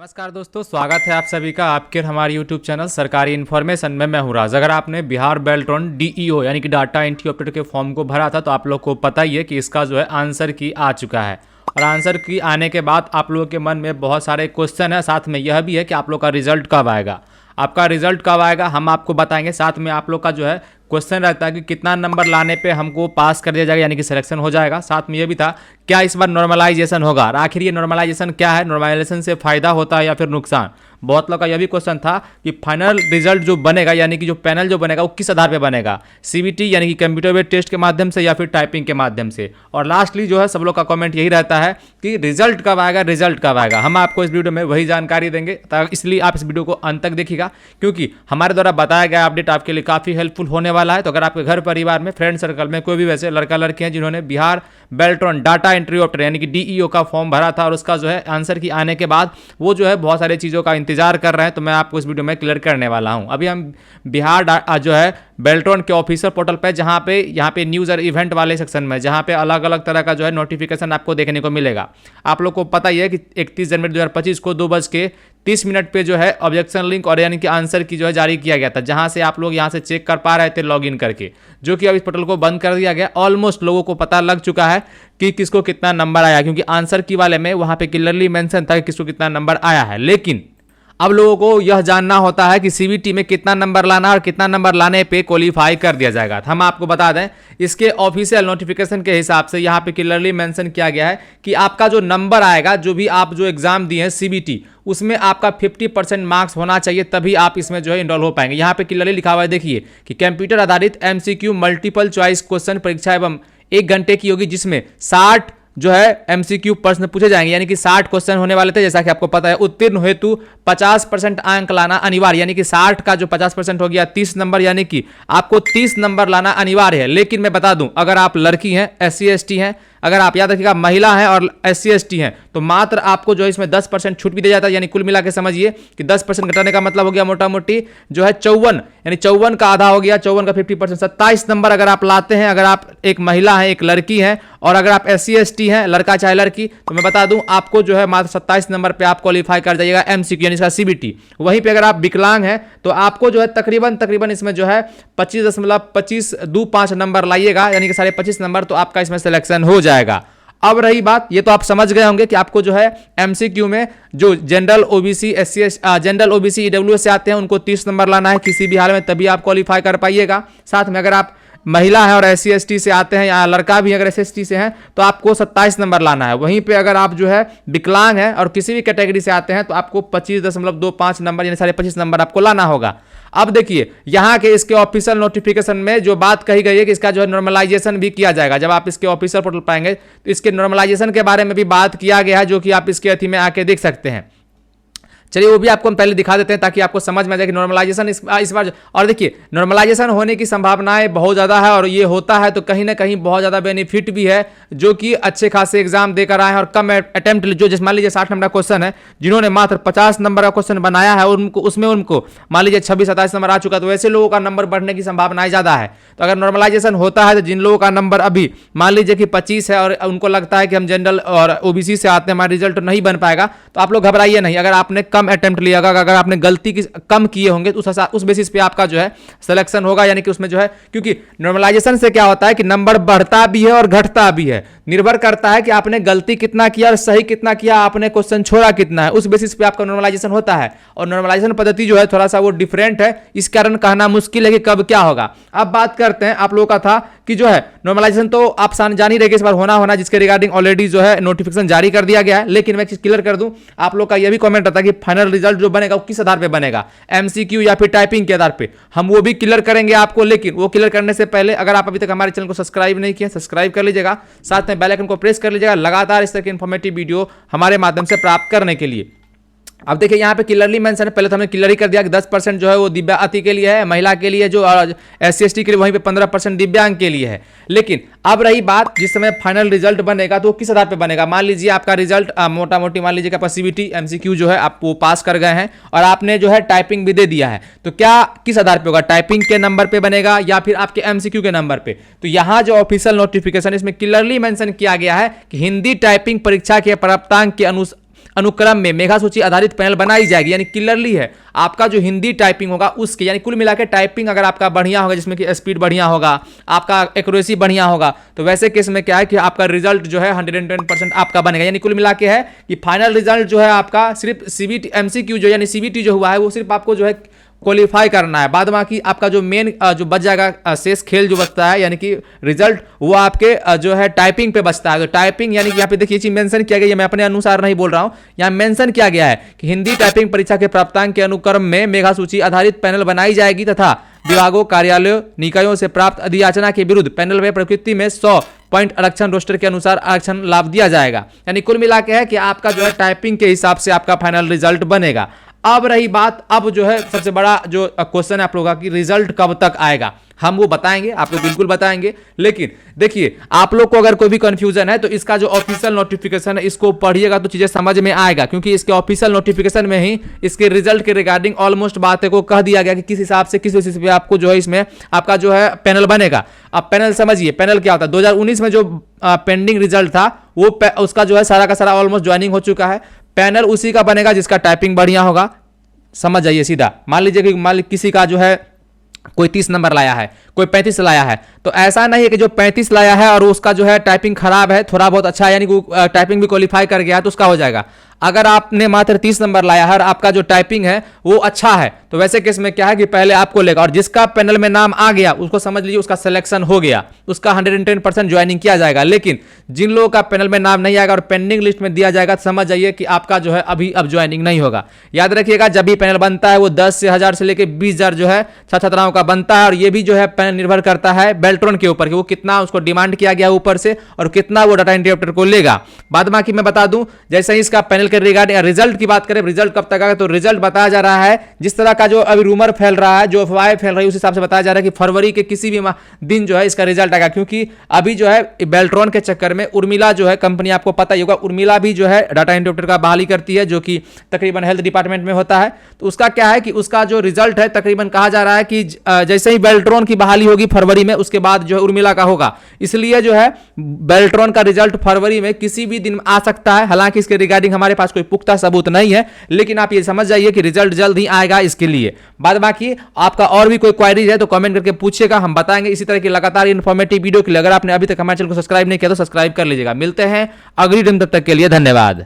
नमस्कार दोस्तों, स्वागत है आप सभी का आपके हमारे YouTube चैनल सरकारी इन्फॉर्मेशन में। मैं हूं राज। अगर आपने बिहार बेल्ट्रॉन DEO यानी कि डाटा एंट्री ऑपरेटर के फॉर्म को भरा था तो आप लोग को पता ही है कि इसका जो है आंसर की आ चुका है। और आंसर की आने के बाद आप लोगों के मन में बहुत सारे क्वेश्चन है, साथ में यह भी है कि आप लोग का रिजल्ट कब आएगा। आपका रिजल्ट कब आएगा हम आपको बताएंगे। साथ में आप लोग का जो है क्वेश्चन रहता है कि कितना नंबर लाने पे हमको पास कर दिया जाएगा यानी कि सिलेक्शन हो जाएगा। साथ में ये भी था क्या इस बार नॉर्मलाइजेशन होगा। आखिर ये नॉर्मलाइजेशन क्या है, नॉर्मलाइजेशन से फायदा होता है या फिर नुकसान। बहुत लोग का यह भी क्वेश्चन था कि फाइनल रिजल्ट जो बनेगा यानी कि जो पैनल जो बनेगा वो किस आधार पे बनेगा, CBT यानी कि कंप्यूटर बेस्ड टेस्ट के माध्यम से या फिर टाइपिंग के माध्यम से। और लास्टली जो है सब लोग का कमेंट यही रहता है कि रिजल्ट कब आएगा, रिजल्ट कब आएगा। हम आपको इस वीडियो में वही जानकारी देंगे, इसलिए आप इस वीडियो को अंत तक देखिएगा क्योंकि हमारे द्वारा बताया गया अपडेट आपके लिए काफ़ी हेल्पफुल होने वाला है। तो अगर आपके घर परिवार में, फ्रेंड सर्कल में कोई भी वैसे लड़का लड़की हैं जिन्होंने Bihar Beltron data entry operator यानी कि DEO का फॉर्म भरा था और उसका जो है आंसर की आने के बाद वो जो है बहुत सारी चीज़ों का इंतजार कर रहे हैं, तो मैं आपको इस वीडियो में क्लियर करने वाला हूं। अभी हम बिहार जो है बेल्ट्रॉन के ऑफिशियल पोर्टल पे जहां पे यहाँ पे न्यूज़ और इवेंट वाले सेक्शन में जहां पे अलग अलग तरह का जो है नोटिफिकेशन आपको देखने को मिलेगा। आप लोग को पता ही है कि 31 जनवरी 2025 को 2:30 पे जो है ऑब्जेक्शन लिंक और यानी कि आंसर की जो है जारी किया गया था, जहां से आप लोग यहां से चेक कर पा रहे थे लॉगिन करके, जो कि अब इस पोर्टल को बंद कर दिया गया। ऑलमोस्ट लोगों को पता लग चुका है कि किसको कितना नंबर आया, क्योंकि आंसर की वाले में वहां पे क्लियरली मेंशन था कि किसको कितना नंबर आया है। लेकिन अब लोगों को यह जानना होता है कि CBT में कितना नंबर लाना और कितना नंबर लाने पे क्वालिफाई कर दिया जाएगा। हम आपको बता दें इसके ऑफिशियल नोटिफिकेशन के हिसाब से यहाँ पे क्लियरली मेंशन किया गया है कि आपका जो नंबर आएगा, जो भी आप जो एग्जाम दिए हैं CBT, उसमें आपका 50% मार्क्स होना चाहिए, तभी आप इसमें जो है इनरोल हो पाएंगे। यहाँ पे क्लियरली लिखा हुआ है, देखिए कि कंप्यूटर आधारित MCQ मल्टीपल चॉइस क्वेश्चन परीक्षा एवं 1 घंटे की होगी, जिसमें 60 जो है MCQ प्रश्न पूछे जाएंगे यानी कि 60 क्वेश्चन होने वाले थे। जैसा कि आपको पता है उत्तीर्ण हेतु 50% अंक लाना अनिवार्य, यानी कि 60 का जो 50% हो गया 30 नंबर, यानी कि आपको 30 नंबर लाना अनिवार्य है। लेकिन मैं बता दूं, अगर आप लड़की हैं, SC ST हैं, अगर आप याद रखिएगा महिला हैं और SC ST हैं, तो मात्र आपको जो है इसमें 10% छूट भी दिया जाता है। यानी कुल मिला के समझिए कि 10% घटाने का मतलब हो गया मोटा मोटी जो है 54, यानी 54 का आधा हो गया, 54 का 50%, 27 नंबर अगर आप लाते हैं, अगर आप एक महिला हैं, एक लड़की हैं और अगर आप SC ST हैं, लड़का चाहे लड़की, तो मैं बता दूं आपको जो है मात्र 27 नंबर पे आप क्वालिफाई कर जाइएगा MCQ यानी इसका CBT। वहीं पे अगर आप विकलांग हैं तो आपको जो है तकरीबन इसमें जो है 25.2525 नंबर लाइएगा, यानी कि 25.5 नंबर, तो आपका इसमें सिलेक्शन हो जाएगा। अब रही बात, ये तो आप समझ गए होंगे कि आपको जो है MCQ में जो जनरल OBC EWS से आते हैं उनको 30 नंबर लाना है किसी भी हाल में, तभी आप क्वालिफाई कर पाइएगा। साथ में अगर आप महिला है और SC ST से आते हैं या लड़का भी अगर SC ST से हैं तो आपको 27 नंबर लाना है। वहीं पे अगर आप जो है विकलांग है और किसी भी कैटेगरी से आते हैं तो आपको 25.25 नंबर यानी 25.5 नंबर आपको लाना होगा। अब देखिए यहाँ के इसके ऑफिशियल नोटिफिकेशन में जो बात कही गई है कि इसका जो है नॉर्मलाइजेशन भी किया जाएगा। जब आप इसके ऑफिशियल पोर्टल पाएंगे तो इसके नॉर्मलाइजेशन के बारे में भी बात किया गया है, जो कि आप इसके अथी में आके देख सकते हैं। चलिए वो भी आपको हम पहले दिखा देते हैं ताकि आपको समझ में आ जाए कि नॉर्मलाइजेशन इस बार। और देखिए नॉर्मलाइजेशन होने की संभावनाएं बहुत ज़्यादा है और ये होता है तो कहीं ना कहीं बहुत ज़्यादा बेनिफिट भी है, जो कि अच्छे खासे एग्जाम देकर आए हैं और कम अटेम्प्ट, जो जैसे मान लीजिए 60 नंबर का क्वेश्चन है, जिन्होंने मात्र 50 नंबर का क्वेश्चन बनाया है और उनको मान लीजिए 26-27 नंबर आ चुका, तो वैसे लोगों का नंबर बढ़ने की संभावनाएं ज़्यादा है। तो अगर नॉर्मलाइजेशन होता है तो जिन लोगों का नंबर अभी मान लीजिए कि 25 है और उनको लगता है कि हम जनरल और OBC से आते हैं, हमारा रिजल्ट नहीं बन पाएगा, तो आप लोग घबराइए नहीं। अगर आपने कम अटेम्प्ट लिया, अगर आपने गलती कम किए होंगे तो उस बेसिस पे आपका जो है सिलेक्शन होगा, यानी कि उसमें जो है, क्योंकि नॉर्मलाइजेशन से क्या होता है कि नंबर बढ़ता भी है और घटता भी है, निर्भर करता है कि आपने गलती कितना किया और सही कितना किया, आपने क्वेश्चन छोड़ा कितना है, उस बेसिस पे आपका नॉर्मलाइजेशन होता है। और नॉर्मलाइजेशन पद्धति जो है थोड़ा सा वो डिफरेंट है, इस कारण कहना मुश्किल है कि कब क्या होगा। अब बात करते हैं, आप लोगों का था कि जो है नॉर्मलाइजेशन तो आप जान ही रहे इस बार होना जिसके रिगार्डिंग ऑलरेडी जो है नोटिफिकेशन जारी कर दिया गया है। लेकिन मैं एक चीज क्लियर कर दूं, आप लोग का यह भी कमेंट आता है कि फाइनल रिजल्ट जो बनेगा वो किस आधार पे बनेगा, MCQ या फिर टाइपिंग के आधार पे, हम वो भी क्लियर करेंगे आपको। लेकिन वो क्लियर करने से पहले अगर आप अभी तक हमारे चैनल को सब्सक्राइब नहीं किया, सब्सक्राइब कर लीजिएगा, साथ में बेल आइकन को प्रेस कर लीजिएगा लगातार इस तरह की इंफॉर्मेटिव वीडियो हमारे माध्यम से प्राप्त करने के लिए। अब देखिए यहाँ पे क्लियरली मेंशन है, पहले तो हमने क्लियर ही कर दिया कि 10% जो है वो दिव्यांग के लिए है, महिला के लिए जो SC ST के लिए, वहीं पे 15% दिव्यांग के लिए है। लेकिन अब रही बात, जिस समय फाइनल रिजल्ट बनेगा तो किस आधार पे बनेगा। मान लीजिए आपका रिजल्ट मोटा मोटी मान लीजिए आपका CBT MCQ जो है आप वो पास कर गए हैं और आपने जो है टाइपिंग भी दे दिया है, तो क्या किस आधार पे होगा, टाइपिंग के नंबर पे बनेगा या फिर आपके MCQ के नंबर पे। तो यहाँ जो ऑफिशियल नोटिफिकेशन इसमें क्लियरली मेंशन किया गया है कि हिंदी टाइपिंग परीक्षा के प्राप्तांक के अनुक्रम में मेगा सूची आधारित पैनल बनाई जाएगी, यानी क्लियरली है आपका जो हिंदी टाइपिंग होगा उसके, यानी कुल मिलाकर टाइपिंग अगर आपका बढ़िया होगा, जिसमें कि स्पीड बढ़िया होगा, आपका एक्यूरेसी बढ़िया होगा, तो वैसे केस में क्या है कि आपका रिजल्ट जो है 110% आपका बनेगा। यानी कुल मिला के है कि फाइनल रिजल्ट जो है आपका सिर्फ सीबीटी एमसीक्यू जो यानी सीबीटी जो हुआ है वो सिर्फ आपको जो है क्वालिफाई करना है, बाद बाकी आपका जो मेन जो बच जाएगा शेष खेल जो बचता है यानी कि रिजल्ट वो आपके जो है टाइपिंग पे बचता है। तो टाइपिंग यानी कि यहाँ पे देखिए चीज मेंशन किया गया है, मैं अपने अनुसार नहीं बोल रहा हूँ, यहाँ मेंशन किया गया है कि हिंदी टाइपिंग परीक्षा के प्राप्तांक के अनुक्रम में मेगा सूची आधारित पैनल बनाई जाएगी तथा विभागों, कार्यालयों, निकायों से प्राप्त अधियाचना के विरुद्ध पैनल में प्रकृति में 100 पॉइंट आरक्षण रोस्टर के अनुसार आरक्षण लाभ दिया जाएगा। यानी कुल मिला के है कि आपका जो है टाइपिंग के हिसाब से आपका फाइनल रिजल्ट बनेगा। अब रही बात, अब जो है सबसे बड़ा जो क्वेश्चन है आप लोगों का कि रिजल्ट कब तक आएगा, हम वो बताएंगे, आपको बिल्कुल बताएंगे। लेकिन देखिए आप लोग को अगर कोई भी कंफ्यूजन है तो इसका जो ऑफिशियल नोटिफिकेशन है इसको पढ़िएगा तो चीजें समझ में आएगा, क्योंकि इसके ऑफिशियल नोटिफिकेशन में ही इसके रिजल्ट के रिगार्डिंग ऑलमोस्ट बातें को कह दिया गया कि किस हिसाब से किस बेसिस पे आपको जो है इसमें आपका जो है पैनल बनेगा। अब पैनल समझिए, पैनल क्या होता है, 2019 में जो पेंडिंग रिजल्ट था वो उसका जो है सारा का सारा ऑलमोस्ट ज्वाइनिंग हो चुका है। पैनल उसी का बनेगा जिसका टाइपिंग बढ़िया होगा। समझ जाइए सीधा, मान लीजिए कि मान किसी का जो है कोई 30 नंबर लाया है, कोई 35 लाया है, तो ऐसा नहीं है कि जो 35 लाया है और उसका जो है टाइपिंग खराब है, थोड़ा बहुत अच्छा है, यानी कि टाइपिंग भी क्वालिफाई कर गया है तो उसका हो जाएगा। अगर आपने मात्र 30 नंबर लाया है और आपका जो टाइपिंग है वो अच्छा है तो वैसे केस में क्या है कि पहले आपको लेगा, और जिसका पैनल में नाम आ गया उसको समझ लीजिए उसका सिलेक्शन हो गया, उसका 110% ज्वाइनिंग किया जाएगा। लेकिन जिन लोगों का पैनल में नाम नहीं आएगा और पेंडिंग लिस्ट में दिया जाएगा तो समझ जाइए कि आपका जो है अभी अब ज्वाइनिंग नहीं होगा। याद रखिएगा जब भी पैनल बनता है वो 10 से 1000 से लेकर 20,000 जो है छात्राओं का बनता है, और ये भी जो है पैनल निर्भर करता है बेल्ट्रॉन के ऊपर कि वो कितना उसको डिमांड किया गया ऊपर से और कितना वो डाटा इंटरप्रेटर को लेगा। बाद बाकी मैं बता दूं, जैसे ही इसका पैनल के रिगार्डिंग रिजल्ट की बात करें, रिजल्ट कब तक आएगा, तो रिजल्ट बताया जा रहा है जिस तरह का जो अभी रूमर फैल रहा है, जो अफवाहें फैल रही है उस हिसाब से बताया जा रहा है कि फरवरी के किसी भी दिन जो है इसका रिजल्ट आएगा। क्योंकि अभी जो है बेल्ट्रॉन के चक्कर में उर्मिला जो है कंपनी, आपको पता ही होगा उर्मिला भी जो है डाटा इंटरप्रेटर का बहाली करती है जो कि तकरीबन हेल्थ डिपार्टमेंट में होता है। तो उसका क्या है कि उसका जो रिजल्ट है तकरीबन कहा जा रहा है कि जैसे ही बेल्ट्रॉन की बहाली होगी फरवरी में, उसके बाद जो है उर्मिला का होगा। इसलिए जो है बेल्ट्रॉन का रिजल्ट फरवरी में किसी भी दिन आ सकता है। हालांकि इसके रिगार्डिंग हमारे पास कोई पुख्ता सबूत नहीं है, लेकिन आप ये समझ जाइए कि रिजल्ट जल्द ही आएगा इसके लिए। बाद बाकी आपका और भी कोई क्वेरीज है तो कमेंट करके पूछिएगा, हम बताएंगे इसी तरह की लगातार इन्फॉर्मेटिव वीडियो के लिए। अगर आपने अभी तक हमारे चैनल को सब्सक्राइब नहीं किया तो सब्सक्राइब कर लीजिएगा। मिलते हैं अगली दिन, तब तक के लिए धन्यवाद।